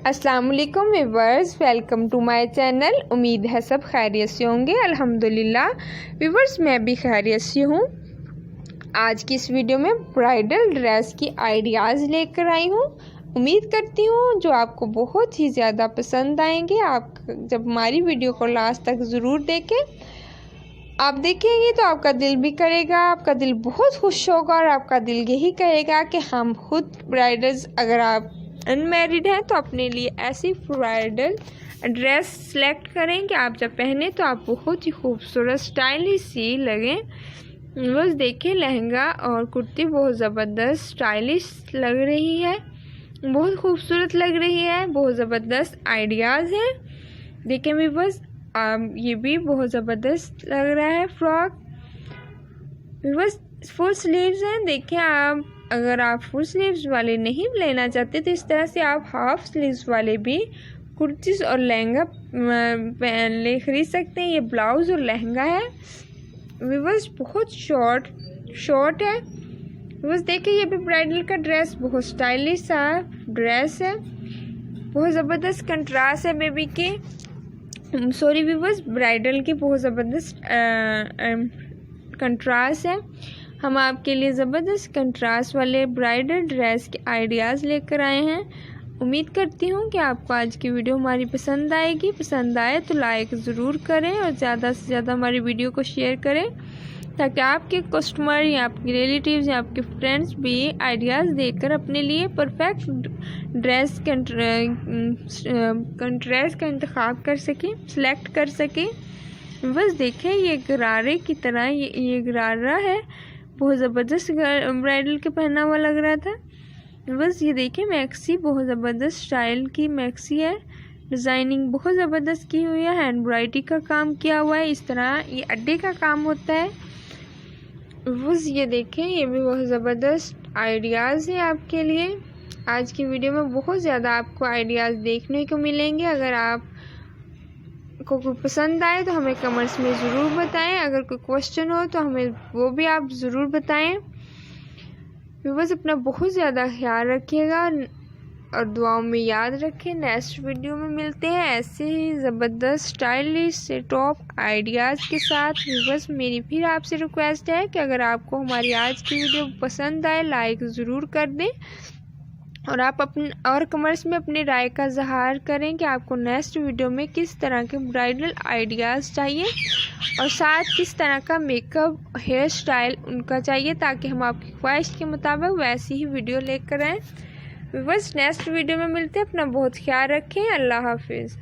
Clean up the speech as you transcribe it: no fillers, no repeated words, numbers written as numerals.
अस्सलाम वालेकुम viewers, welcome to my channel. उम्मीद है सब खैरियत से होंगे। अल्हम्दुलिल्लाह व्यूवर्स, मैं भी खैरियत से हूँ। आज की इस वीडियो में ब्राइडल ड्रेस की आइडियाज़ लेकर आई हूँ। उम्मीद करती हूँ जो आपको बहुत ही ज़्यादा पसंद आएंगे। आप जब हमारी वीडियो को लास्ट तक ज़रूर देखें। आप देखेंगे तो आपका दिल भी करेगा, आपका दिल बहुत खुश होगा और आपका दिल यही कहेगा कि हम खुद ब्राइडल्स, अगर आप अनमैरिड हैं तो अपने लिए ऐसी ब्राइडल ड्रेस सेलेक्ट करें कि आप जब पहने तो आप बहुत ही खूबसूरत स्टाइलिश सी लगें। बस देखिए, लहंगा और कुर्ती बहुत ज़बरदस्त स्टाइलिश लग रही है, बहुत खूबसूरत लग रही है, बहुत ज़बरदस्त आइडियाज़ हैं। देखिए मैं बस ये भी बहुत ज़बरदस्त लग रहा है फ्रॉक। बस फुल स्लीव्स हैं। देखिए, आप अगर आप फुल स्लीव्स वाले नहीं लेना चाहते तो इस तरह से आप हाफ स्लीव्स वाले भी कुर्तीज़ और लहंगा खरीद सकते हैं। ये ब्लाउज़ और लहंगा है। बस बहुत शॉर्ट है। बस देखिए, ये भी ब्राइडल का ड्रेस बहुत स्टाइलिश सा ड्रेस है, बहुत ज़बरदस्त कंट्रास्ट है बेबी के, सॉरी व्यूवर्स, ब्राइडल की बहुत ज़बरदस्त कंट्रास्ट है। हम आपके लिए ज़बरदस्त कंट्रास्ट वाले ब्राइडल ड्रेस के आइडियाज़ लेकर आए हैं। उम्मीद करती हूँ कि आपको आज की वीडियो हमारी पसंद आएगी। पसंद आए तो लाइक ज़रूर करें और ज़्यादा से ज़्यादा हमारी वीडियो को शेयर करें, ताकि आपके कस्टमर या आपके रिलेटिव्स या आपके फ्रेंड्स भी आइडियाज़ देकर अपने लिए परफेक्ट ड्रेस ड्रेस का इंतखाब कर सकें, सिलेक्ट कर सकें। बस देखें, ये गरारे की तरह ये गरारा है, बहुत ज़बरदस्त ब्राइडल के पहना हुआ लग रहा था। बस ये देखिए, मैक्सी बहुत ज़बरदस्त स्टाइल की मैक्सी है, डिज़ाइनिंग बहुत ज़बरदस्त की हुई है, हैंड एम्ब्रॉयडरी का काम किया हुआ है। इस तरह ये अड्डे का काम होता है। बस ये देखें, ये भी बहुत ज़बरदस्त आइडियाज़ है आपके लिए। आज की वीडियो में बहुत ज़्यादा आपको आइडियाज़ देखने को मिलेंगे। अगर आप को कोई पसंद आए तो हमें कमेंट्स में ज़रूर बताएं। अगर कोई क्वेश्चन हो तो हमें वो भी आप ज़रूर बताएं। बस अपना बहुत ज़्यादा ख्याल रखिएगा और दुआओं में याद रखें। नेक्स्ट वीडियो में मिलते हैं ऐसे ही ज़बरदस्त स्टाइलिश से टॉप आइडियाज़ के साथ। बस मेरी फिर आपसे रिक्वेस्ट है कि अगर आपको हमारी आज की वीडियो पसंद आए लाइक ज़रूर कर दें और आप अपने और कमेंट्स में अपनी राय का इज़हार करें कि आपको नेक्स्ट वीडियो में किस तरह के ब्राइडल आइडियाज़ चाहिए और साथ किस तरह का मेकअप हेयर स्टाइल उनका चाहिए, ताकि हम आपकी ख्वाहिश के मुताबिक वैसी ही वीडियो लेकर आएँ। बस नेक्स्ट वीडियो में मिलते हैं। अपना बहुत ख्याल रखें। अल्लाह हाफिज़।